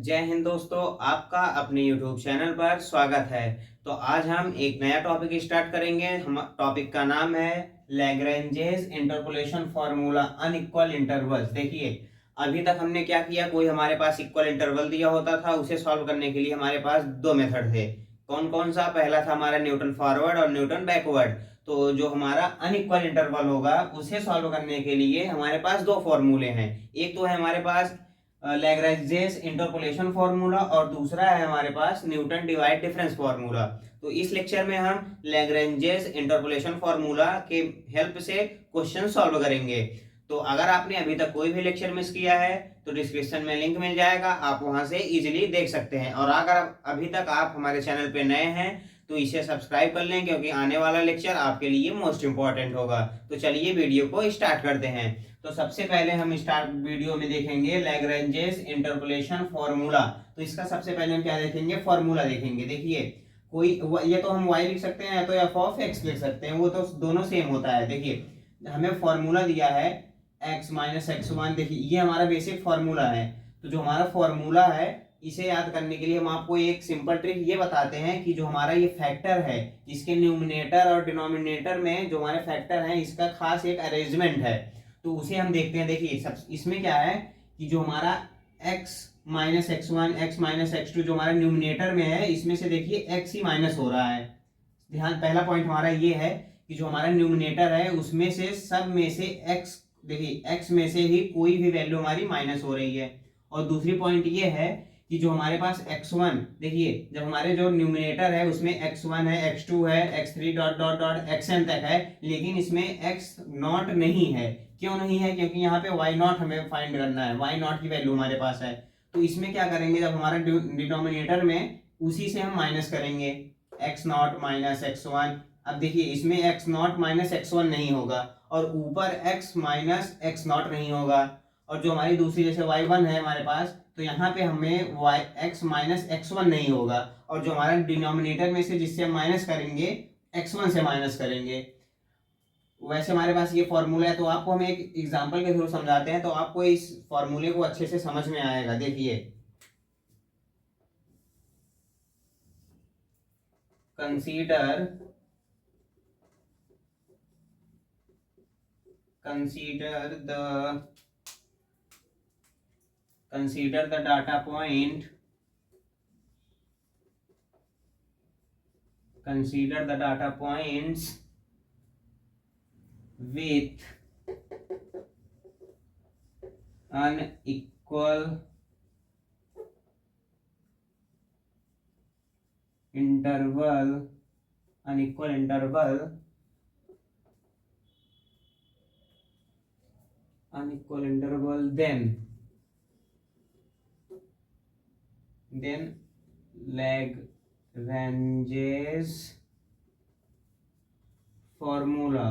जय हिंद दोस्तों, आपका अपने YouTube चैनल पर स्वागत है। तो आज हम एक नया टॉपिक स्टार्ट करेंगे। हम टॉपिक का नाम है Lagrange's interpolation formula unequal intervals. देखिए, अभी तक हमने क्या किया, कोई हमारे पास इक्वल इंटरवल दिया होता था, उसे सॉल्व करने के लिए हमारे पास दो मेथड थे। कौन कौन सा? पहला था हमारा न्यूटन फॉरवर्ड और न्यूटन बैकवर्ड। तो जो हमारा अनइक्वल इंटरवल होगा उसे सॉल्व करने के लिए हमारे पास दो फॉर्मूले हैं। एक तो है हमारे पास लैग्रेंजेस इंटरपोलेशन फार्मूला और दूसरा है हमारे पास न्यूटन डिवाइड डिफरेंस फार्मूला। तो इस लेक्चर में हम लैग्रेंजेस इंटरपोलेशन फार्मूला के हेल्प से क्वेश्चन सॉल्व करेंगे। तो अगर आपने अभी तक कोई भी लेक्चर मिस किया है तो डिस्क्रिप्शन में लिंक मिल जाएगा, आप वहां से इजीली देख सकते हैं। और अगर अभी तक आप हमारे चैनल पे नए हैं तो इसे सब्सक्राइब कर लें, क्योंकि आने वाला लेक्चर आपके लिए मोस्ट इंपॉर्टेंट होगा। तो चलिए वीडियो को स्टार्ट करते हैं। तो सबसे पहले हम स्टार्ट वीडियो में देखेंगे लैग्रेंजेस इंटरपोलेशन फार्मूला। तो इसका सबसे पहले हम क्या देखेंगे? फार्मूला देखेंगे। देखिए, कोई ये तो हम y लिख सकते हैं या तो f ऑफ x लिख सकते हैं, वो तो दोनों सेम होता है। देखिए, हमें फार्मूला दिया है x माइनस एक्स वन। देखिए, ये हमारा बेसिक फार्मूला है। तो जो हमारा फार्मूला है इसे याद करने के लिए हम आपको एक सिंपल ट्रिक ये बताते हैं कि जो हमारा ये फैक्टर है, इसके न्यूमिनेटर और डिनोमिनेटर में जो हमारे फैक्टर हैं, इसका खास एक अरेंजमेंट है। तो उसे हम देखते हैं। देखिए, सब इसमें क्या है कि जो हमारा x minus X one, X minus X two जो हमारा न्यूमिनेटर में है, इसमें से देखिए x ही माइनस हो रहा है। ध्यान, पहला पॉइंट हमारा ये है कि जो हमारा न्यूमिनेटर है उसमें से सब में से x, देखिए x में से ही कोई भी वैल्यू हमारी माइनस हो रही है। और दूसरी पॉइंट ये है कि जो हमारे पास x1, देखिए जब हमारे जो न्यूमिनेटर है उसमें x1 है, x2 है, x3 dot dot dot xn तक है, लेकिन इसमें x नॉट नहीं है। क्यों नहीं है? क्योंकि यहाँ पे y नॉट हमें फाइंड करना है, y नॉट की वैल्यू हमारे पास है। तो इसमें क्या करेंगे, जब हमारा डिनोमिनेटर में उसी से हम माइनस करेंगे x not minus X one. अब देखिए, इसमें x not minus X one नहीं होगा और ऊपर x माइनस एक्स नॉट नहीं होगा। और जो हमारी दूसरी जैसे y1 है हमारे पास, तो यहाँ पे हमें y x minus X one नहीं होगा। और जो हमारा डिनोमिनेटर में से जिससे हम माइनस करेंगे x1 से माइनस करेंगे। वैसे हमारे पास ये फॉर्मूला है, तो आपको हम एक एग्जांपल के थ्रू समझाते हैं तो आपको इस फॉर्मूले को अच्छे से समझ में आएगा। देखिए, consider the data point, consider the data points with unequal interval, then Lagrange's formula,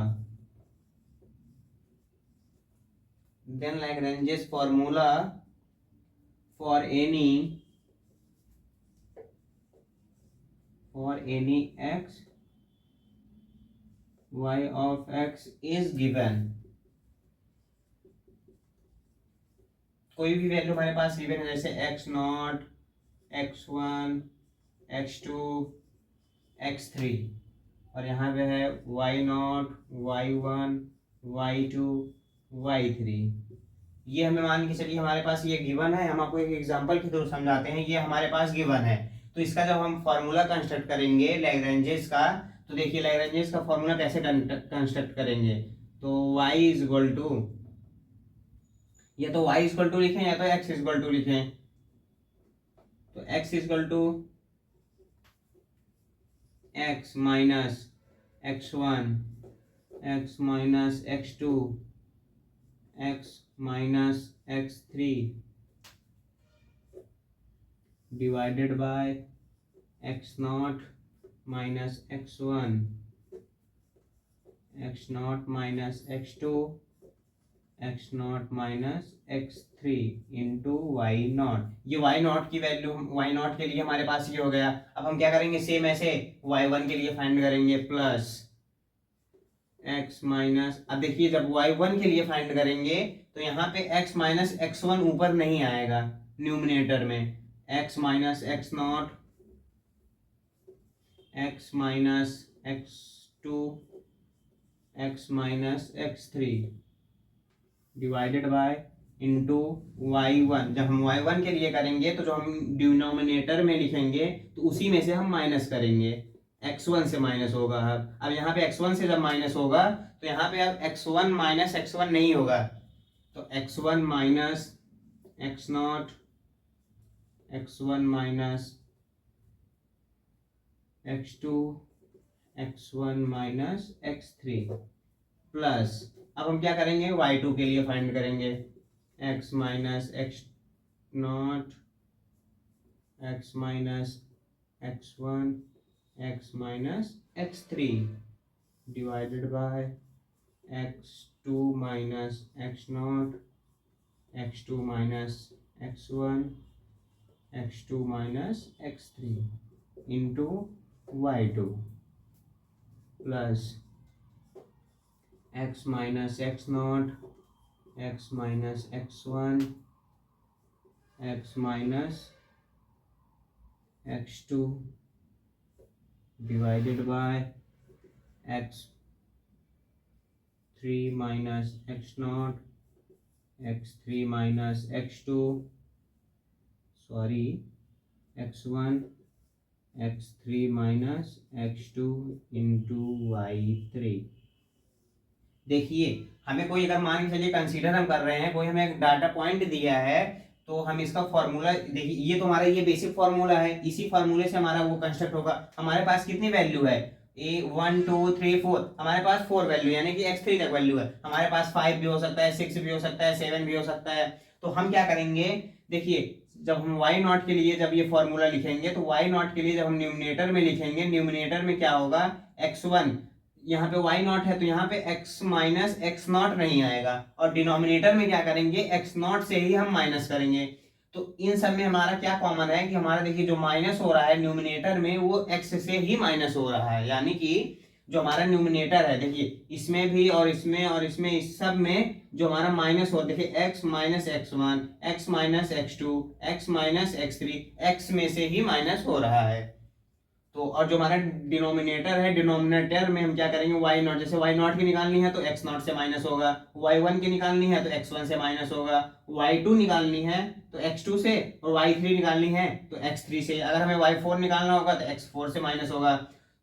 for any x y of x is given। कोई भी वैल्यू हमारे पास गिवन है, जैसे X naught, X one, X two, X three, और यहाँ पे है Y naught, Y one, Y two, Y three. ये हमें मान के चलिए हमारे पास ये गिवन है। हम आपको एक एग्जांपल के थ्रू समझाते हैं। ये हमारे पास गिवन है, तो इसका जब हम फॉर्मूला कंस्ट्रक्ट करेंगे लैग्रेंजेस का, तो देखिए लैग्रेंजेस का फॉर्मूला कैसे कंस्ट्रक्ट करेंगे। तो y इज इक्वल टू, या तो y इक्वल टू लिखें या तो x इक्वल टू लिखें। तो x equal to x minus X one, X minus X two, X minus X three divided by X naught minus X one, X naught minus X two, X naught minus X three into Y naught. ये Y naught की value, Y naught के लिए हमारे पास ये हो गया। अब हम क्या करेंगे, सेम ऐसे वाई वन के लिए फाइंड करेंगे, प्लस एक्स माइनस। अब देखिए, जब वाई वन के लिए फाइंड करेंगे तो यहाँ पे एक्स माइनस एक्स वन ऊपर नहीं आएगा न्यूमिनेटर में, X minus X naught X minus X two X minus X three divided by into y1। जब हम y1 के लिए करेंगे तो जो हम डिनोमिनेटर में लिखेंगे तो उसी में से हम माइनस करेंगे, x1 से माइनस होगा। अब यहाँ पे x1 से जब माइनस होगा तो यहाँ पे अब x1 माइनस x1 नहीं होगा, तो x1 minus X not x1 minus x2 x1 minus x3 plus अब हम क्या करेंगे, y2 के लिए फाइंड करेंगे, x minus X not x minus x1 x minus x3 divided by x2 minus x not x2 minus x1 x2 minus x3 into y2 plus x minus X not x minus x1 x minus x2 divided by x3 minus X not x3 minus x2 sorry x1 x3 minus x2 into y3। देखिए हमें कोई अगर मान के चलिए consider हम कर रहे हैं, कोई हमें एक डाटा पॉइंट दिया है तो हम इसका फॉर्मूला देखिए, ये तो हमारा ये बेसिक फॉर्मूला है, इसी फॉर्मूले से हमारा वो कंस्ट्रक्ट होगा। हमारे पास कितनी वैल्यू है, ए 1 2 3 4, हमारे पास 4 वैल्यू यानी कि x3 तक वैल्यू है। हमारे पास 5 भी हो सकता है, 6 भी हो सकता है, 7 भी हो सकता है। तो हम क्या करेंगे, देखिए जब हम y नॉट के लिए जब ये फॉर्मूला लिखेंगे तो y नॉट के लिए जब हम न्यूमिनेटर में लिखेंगे, न्यूमिनेटर में क्या होगा, x1, यहाँ पे y नॉट है तो यहाँ पे x माइनस एक्स नॉट नहीं आएगा, और डिनोमिनेटर में क्या करेंगे, x नॉट से ही हम माइनस करेंगे। तो इन सब में हमारा क्या कॉमन है कि हमारा देखिए जो माइनस हो रहा है न्यूमिनेटर में वो x से ही माइनस हो रहा है, यानी कि जो हमारा न्यूमिनेटर है देखिए इसमें भी और इसमें इस सब में जो हमारा माइनस हो, देखिए x minus x1 x minus x2 x minus x3 x में से ही माइनस हो रहा है। तो और जो हमारा डिनोमिनेटर है, डिनोमिनेटर में हम क्या करेंगे, y नॉट, जैसे y नॉट की निकालनी है तो x नॉट से माइनस होगा, y1 की निकालनी है तो x1 से माइनस होगा, y2 निकालनी है तो x2 से, और y3 निकालनी है तो x3 से। अगर हमें y4 निकालना होगा तो x4 से माइनस होगा।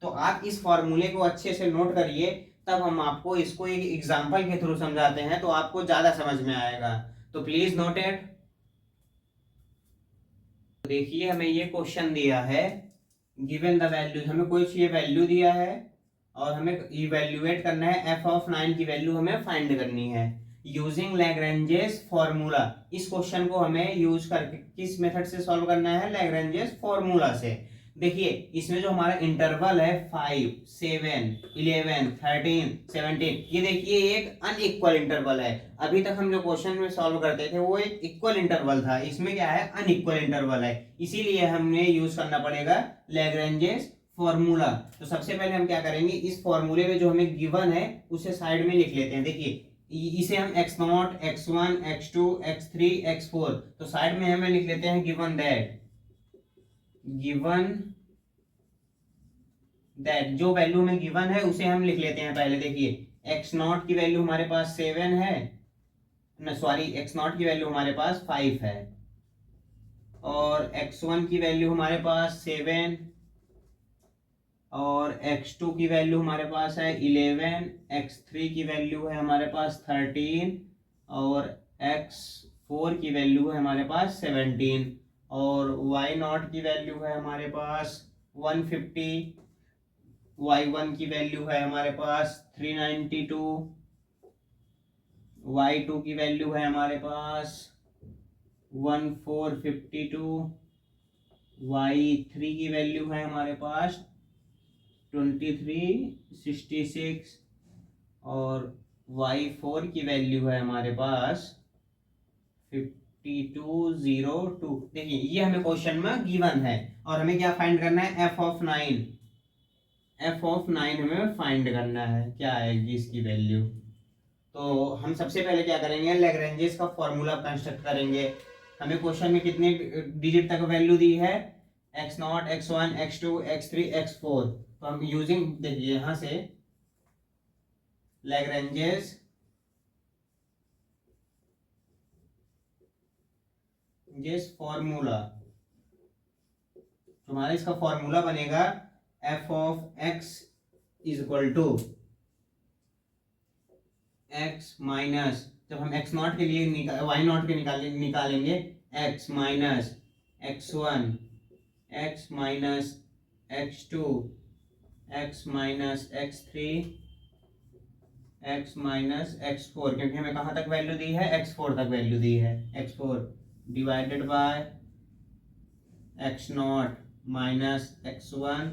तो आप इस फॉर्मूले को अच्छे से नोट करिए, तब हम आपको इसको एक एग्जाम्पल के थ्रू समझाते हैं तो आपको ज्यादा समझ में आएगा। तो प्लीज नोट इट। देखिए हमें ये क्वेश्चन दिया है, गिवन द वैल्यू, हमें कोई ये वैल्यू दिया है और हमें इवेल्युएट करना है, f ऑफ 9 की वैल्यू हमें फाइंड करनी है यूजिंग लैग्रेंजेस फॉर्मूला। इस क्वेश्चन को हमें यूज करके किस मेथड से सॉल्व करना है, लैग्रेंजेस फॉर्मूला से। देखिए इसमें जो हमारा इंटरवल है 5 7 11 13 17, ये देखिए एक अनइक्वल इंटरवल है। अभी तक हम जो क्वेश्चन में सॉल्व करते थे वो एक इक्वल इंटरवल था, इसमें क्या है, अनइक्वल इंटरवल है, इसीलिए हमें यूज करना पड़ेगा लैग्रेंजेस फॉर्मूला। तो सबसे पहले हम क्या करेंगे, इस फॉर्मूले में जो हमें गिवन है उसे साइड में लिख लेते हैं। देखिए इसे हम x0 x1 x2 x3 x4, तो साइड में हमें लिख लेते हैं गिवन दैट जो वैल्यू में गिवन है उसे हम लिख लेते हैं पहले। देखिए x0 की वैल्यू हमारे पास 7 है, न सॉरी x0 की वैल्यू हमारे पास 5 है, और x1 की वैल्यू हमारे पास 7, और x2 की वैल्यू हमारे पास है 11, x3 की वैल्यू है हमारे पास 13, और x4 की वैल्यू है हमारे पास 17, और y0 की वैल्यू है हमारे पास 150, y1 की वैल्यू है हमारे पास 392, y2 की वैल्यू है हमारे पास 1452, y3 की वैल्यू है हमारे पास 2366, और y4 की वैल्यू है हमारे पास 5202। देखिए ये हमें क्वेश्चन में गिवन है और हमें क्या फाइंड करना है, f ऑफ 9 हमें फाइंड करना है, क्या आएगी इसकी वैल्यू। तो हम सबसे पहले क्या करेंगे, लैग्रेंजेस का फॉर्मूला कंस्ट्रक्ट करेंगे। हमें क्वेश्चन में कितने डिजिट तक वैल्यू दी है, x0, x1, x2, x3, x4। तो हम यूजिंग, देखिए यहां से लैग्रेंजेस फॉर्मूला, तुम्हारा इसका फॉर्मूला बनेगा f of x is equal to x minus, जब हम x0 के लिए y0 के निकालेंगे x minus x1, x minus x2, x minus x3, x minus x4, क्योंकि हमें कहाँ तक वैल्यू दी है, x4 तक वैल्यू दी है, x4 divided by x0 minus x1,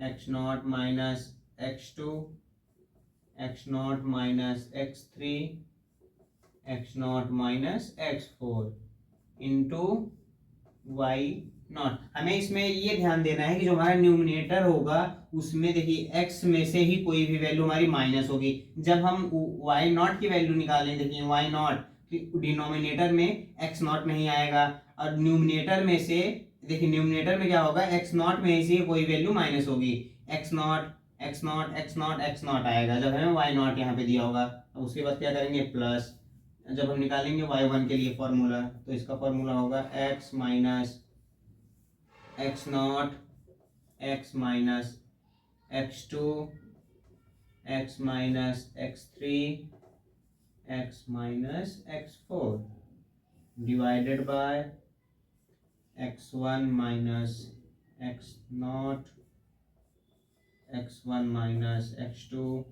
x0 minus x2, x0 minus x3, x0 minus x4 into y0। हमें इसमें ये ध्यान देना है कि जो हमारा न्यूमरेटर होगा उसमें देखिए x में से ही कोई भी वैल्यू हमारी माइनस होगी। जब हम y0 की वैल्यू निकालें, देखिए y0 डिनोमिनेटर में x0 नहीं आएगा, और न्यूमरेटर में से देखिए न्यूमरेटर में क्या होगा, x0 में से कोई वैल्यू माइनस होगी, x0 x0 x0 x0 आएगा जब हमें y0 यहाँ पे दिया होगा। तो उसके बाद क्या करेंगे, प्लस, जब हम निकालेंगे y1 के लिए फॉर्मूला, तो इसका फॉर्मूला होगा x minus x0, x minus x2, x minus x3, x minus x4 divided by x1 minus x0, x1 minus x2,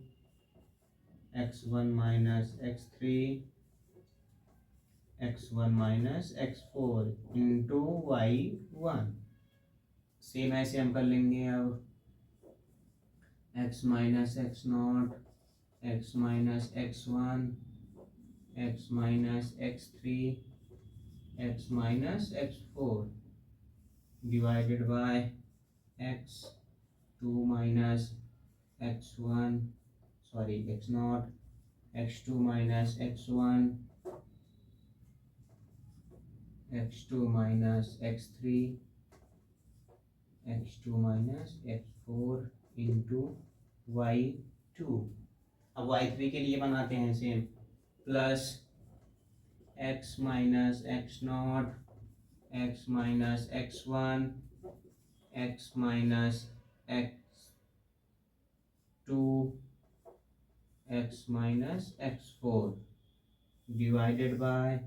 x1 minus x3, x1 minus x4 into y1। Same ऐसे हम कर लेंगे अब x minus x0, x minus x1, x minus x3, x minus x4 divided by x2 minus x1, sorry x0, x2 minus x1, x2 minus x3, x2 minus x4 into y2। अब y3 के लिए बनाते हैं same, plus x minus x0, x minus x1, x minus x2, x minus x4 divided by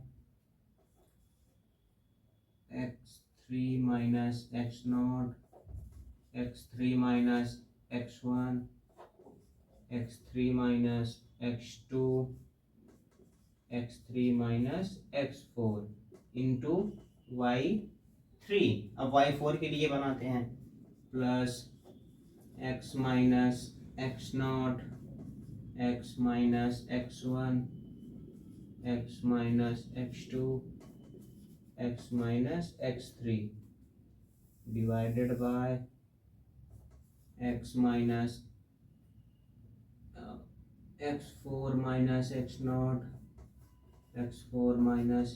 x3 minus x0, x3 minus x1, x3 minus x2, x3 minus x4 into y3। अब y4 के लिए बनाते हैं, plus x minus x0, x minus x1, x minus x2, x minus x3 divided by x minus x4 minus x0, x4 minus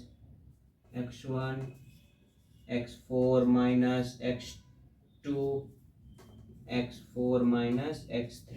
x1, x4 minus x2, x4 minus x3,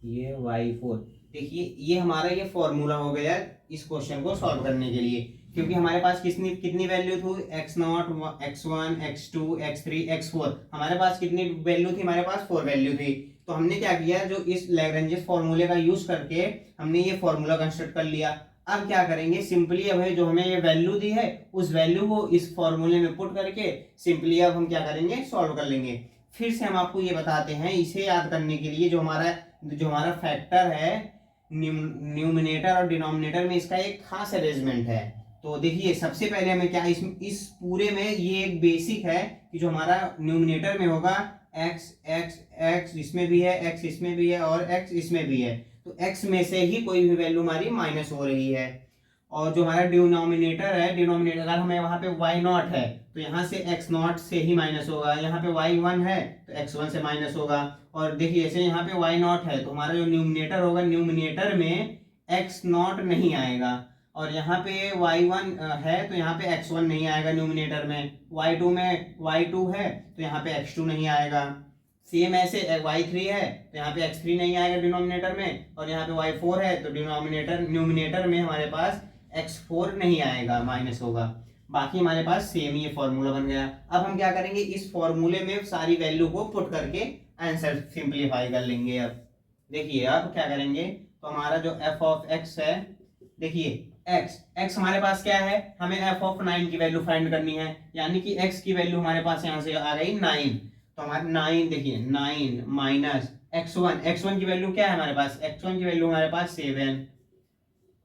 ये y4। देखिए ये हमारा ये formula हो गया इस question को solve करने के लिए, क्योंकि हमारे पास कितनी वैल्यू थी, x0, x1, x2, x3, x4, हमारे पास कितनी वैल्यू थी, हमारे पास 4 वैल्यू थी। तो हमने क्या किया, जो इस लैग्रेंजेस फॉर्मूले का यूज करके हमने ये फॉर्मूला कंस्ट्रक्ट कर लिया। अब क्या करेंगे, सिंपली अब जो हमें ये वैल्यू दी है उस वैल्यू को इस फॉर्मूले में पुट करके सिंपली अब हम क्या करेंगे, सॉल्व कर लेंगे। फिर से हम आपको ये बताते हैं, इसे याद करने के लिए जो हमारा फैक्टर है न्यूमिनेटर और डिनोमिनेटर में, इसका एक खास अरेंजमेंट है। तो देखिए सबसे पहले हमें क्या, इस पूरे में ये एक बेसिक है कि जो हमारा न्यूमिनेटर में होगा x x x इसमें भी है, x इसमें भी है और x इसमें भी है, तो x में से ही कोई भी वैल्यू हमारी माइनस हो रही है। और जो हमारा डिनोमिनेटर है, डिनोमिनेटर अगर हमें वहां पे y0 है तो यहाँ से x0 से ही माइनस होगा, यहाँ पे y1 है तो x1 से माइनस होगा। और देखिए जैसे यहाँ पे y0 है तो हमारा जो न्यूमिनेटर होगा, न्यूमिनेटर में x0 नहीं आएगा। और यहाँ पे y1 है तो यहाँ पे x1 नहीं आएगा न्यूमिनेटर में, y2 में y2 है तो यहाँ पे x2 नहीं आएगा। सेम ऐसे y3 है तो यहाँ पे x3 नहीं आएगा डिनोमिनेटर में, और यहाँ पे y4 है तो न्यूमिनेटर में हमारे पास x4 नहीं आएगा, माइनस होगा। बाकी हमारे पास सेम ये फॉर्मूला बन गया। अब हम क्या करेंगे, इस फॉर्मूले में सारी वैल्यू को पुट करके आंसर सिंप्लीफाई कर लेंगे। अब देखिए अब क्या करेंगे, तो हमारा जो f ऑफ x है, देखिए x हमारे पास क्या है, हमें f ऑफ 9 की वैल्यू फाइंड करनी है, यानी कि x की वैल्यू हमारे पास यहाँ से आ गई 9। तो हमारे 9 देखिए 9 माइनस x1 की वैल्यू क्या है हमारे पास, x1 की वैल्यू हमारे पास 7,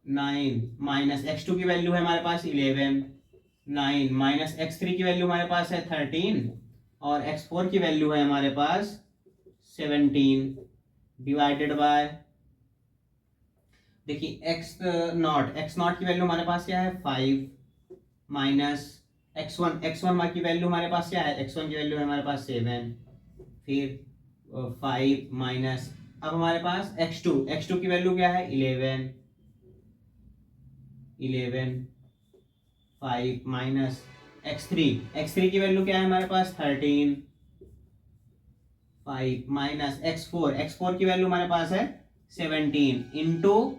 9 माइनस x2 की वैल्यू है हमारे पास 11, 9 माइनस x3 की वैल्यू हमारे पास है 13, और x4 की वैल्यू है हमारे पास 17 डिवाइडेड बाय, देखिए x नॉट की वैल्यू हमारे पास क्या है 5, माइनस x1 की वैल्यू हमारे पास क्या है, x1 की वैल्यू है हमारे पास 7, फिर 5 माइनस, अब हमारे पास x2 की वैल्यू क्या है 11, 5 माइनस x3 की वैल्यू क्या है हमारे पास 13, 5 माइनस x4 की वैल्यू हमारे पास है 17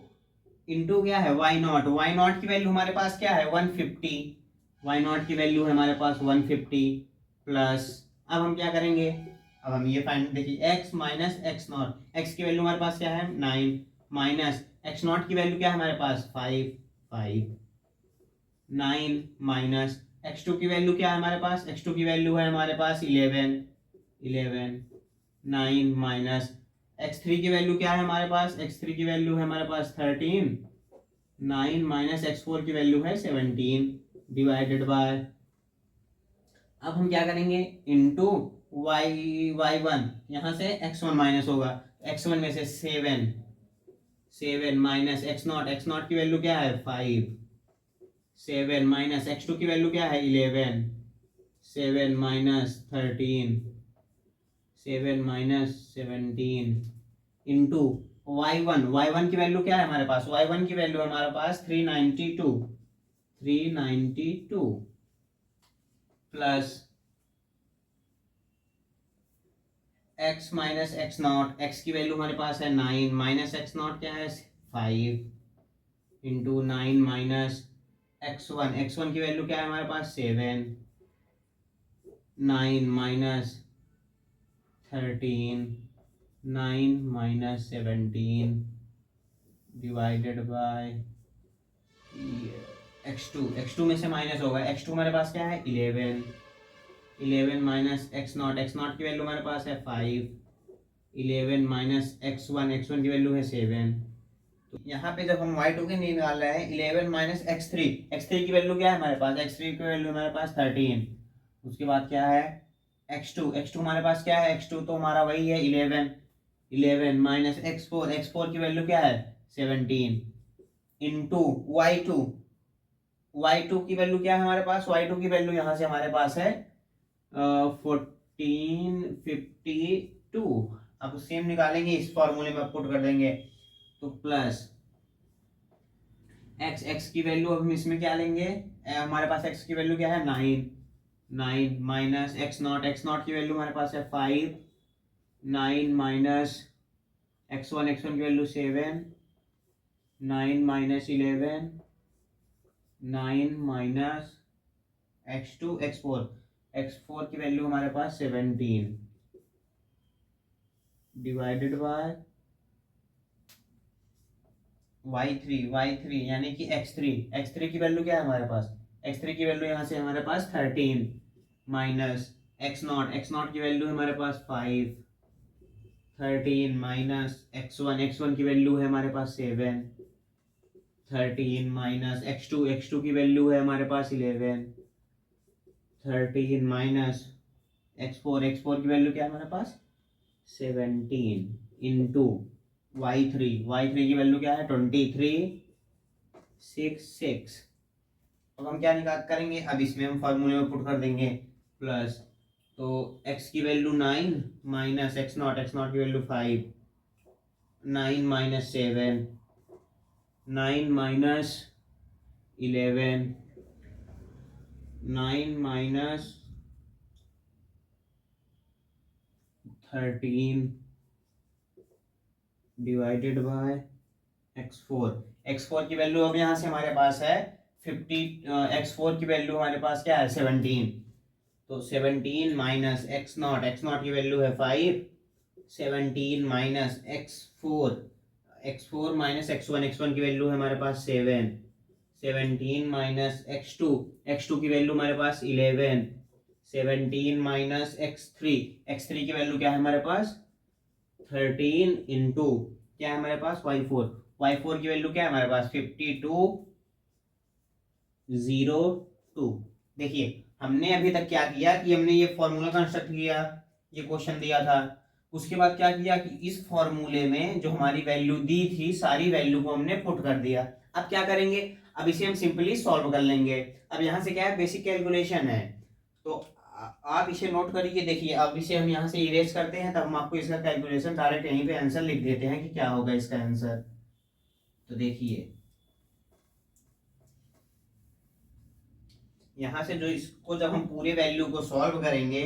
इंटू क्या है y नॉट की वैल्यू हमारे पास क्या है 150, y नॉट की वैल्यू है हमारे पास 150 प्लस, अब हम क्या करेंगे, अब हम ये फाइंड, देखिए x minus x not, x की वैल्यू हमारे पास क्या है 9, माइनस x नॉट की वैल्यू क्या है हमारे पास 5, 9 माइनस x2 की वैल्यू क्या है हमारे पास, x2 की वैल्यू है हमारे पास 11, 9 माइनस x3 की वैल्यू क्या है हमारे पास, x3 की वैल्यू है हमारे पास 13, 9 माइनस x4 की वैल्यू है 17 डिवाइडेड बाय, अब हम क्या करेंगे इंटू y1, यहाँ से x1 माइनस होगा, x1 में से 7 माइनस x नॉट की वैल्यू क्या है 5, 7 माइनस x2 की वैल्यू क्या है 11, 7 माइनस 13, 7 माइनस 17 इंटू y1 की वैल्यू क्या है हमारे पास, y1 की वैल्यू हमारे पास 392 plus x minus x not, x की वैल्यू हमारे पास है 9, माइनस x नॉट क्या है 5 इंटू 9 माइनस x1 की वैल्यू क्या है हमारे पास 7, 9 minus 13, 9 minus 17 divided by x2 में से माइनस होगा, x2 हमारे पास क्या है 11 माइनस x नॉट की वैल्यू हमारे पास है 5, 11 माइनस x1 की वैल्यू है 7। तो यहाँ पे जब हम y2 की निकाल रहे हैं 11 माइनस x3 की वैल्यू क्या है हमारे पास, x3 की वैल्यू हमारे पास 13, उसके बाद क्या है x2 हमारे पास क्या है, x2 तो हमारा वही है 11 माइनस x4 की वैल्यू क्या है 17 इंटू y2 की वैल्यू क्या है हमारे पास, y2 की वैल्यू यहाँ से हमारे पास है 1452। अब सेम निकालेंगे, इस फॉर्मूले में पुट कर देंगे, तो प्लस x की वैल्यू अब हम इसमें क्या लेंगे, हमारे पास x की वैल्यू क्या है 9 माइनस x नॉट की वैल्यू हमारे पास है 5, 9 माइनस x1 की वैल्यू 7, 9 माइनस 11, 9 माइनस x4 की वैल्यू हमारे पास 17 डिवाइडेड बाय y3 यानी कि x3 की वैल्यू क्या है हमारे पास, x3 की वैल्यू यहाँ से हमारे पास 13 माइनस x नॉट की वैल्यू है हमारे पास 5, 13 माइनस x1 की वैल्यू है हमारे पास 7, 13 माइनस x2 की वैल्यू है हमारे पास 11, 13 माइनस x4 की वैल्यू क्या है हमारे पास 17 इंटू y3 की वैल्यू क्या है 2366। अब हम क्या निकाल करेंगे, अब इसमें हम फॉर्मूले में पुट कर देंगे प्लस, तो x की वैल्यू 9 माइनस x नॉट की value 5, 9 minus 7, 9 minus 11, 9 minus 13 divided by x4। x4 की वैल्यू अब यहाँ से हमारे पास है 50। x4 की वैल्यू हमारे पास क्या है 17। तो 17 माइनस x0 की वैल्यू है 5। 17 माइनस x4 माइनस x1 की वैल्यू है हमारे पास 7। 17 माइनस x2 की वैल्यू हमारे पास 11। 17 माइनस x3 की वैल्यू क्या है हमारे पास 13 इंटू क्या है हमारे पास y4 की वैल्यू क्या है हमारे पास 5202। देखिए हमने अभी तक क्या किया कि हमने ये फॉर्मूला कंस्ट्रक्ट किया, ये क्वेश्चन दिया था। उसके बाद क्या किया कि इस फॉर्मूले में जो हमारी वैल्यू दी थी सारी वैल्यू को हमने पुट कर दिया। अब क्या करेंगे, अब इसे हम सिंपली सॉल्व कर लेंगे। अब यहाँ से क्या है बेसिक कैलकुलेशन है, तो आप इसे नोट करिए। देखिए अब इसे हम यहाँ से इरेज करते हैं, तब हम आपको इसका कैलकुलेशन डायरेक्ट यहीं पे आंसर लिख देते हैं कि क्या होगा इसका आंसर। तो देखिए यहाँ से जो इसको जब हम पूरे वैल्यू को सॉल्व करेंगे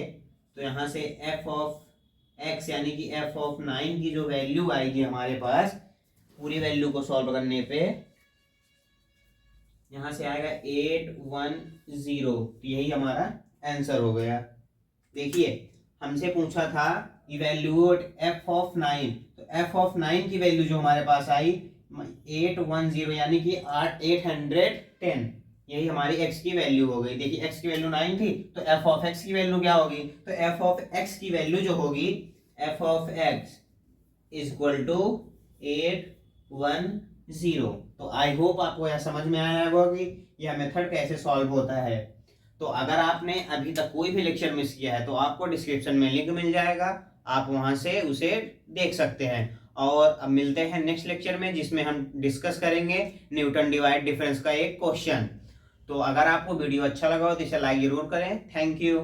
तो यहाँ से f ऑफ x यानी कि f ऑफ 9 की जो वैल्यू आएगी हमारे पास पूरी वैल्यू को सॉल्व करने पे यहाँ से आएगा 810। तो यही हमारा आंसर हो गया। देखिए हमसे पूछा था इवैल्यूएट f ऑफ 9, तो f ऑफ 9 की वैल्यू जो हमारे पास आई 810 यानी कि 810, यही हमारी x की वैल्यू हो गई। देखिए x की वैल्यू 9 थी, तो f ऑफ x की वैल्यू क्या होगी, तो f ऑफ x की वैल्यू जो होगी f of x is equal to 810। तो आई होप आपको यह समझ में आया होगा कि यह मेथड कैसे सॉल्व होता है। तो अगर आपने अभी तक कोई भी लेक्चर मिस किया है तो आपको डिस्क्रिप्शन में लिंक मिल जाएगा, आप वहां से उसे देख सकते हैं। और अब मिलते हैं नेक्स्ट लेक्चर में जिसमें हम डिस्कस करेंगे न्यूटन डिवाइड डिफरेंस का एक क्वेश्चन। तो अगर आपको वीडियो अच्छा लगा हो तो इसे लाइक जरूर करें। Thank you.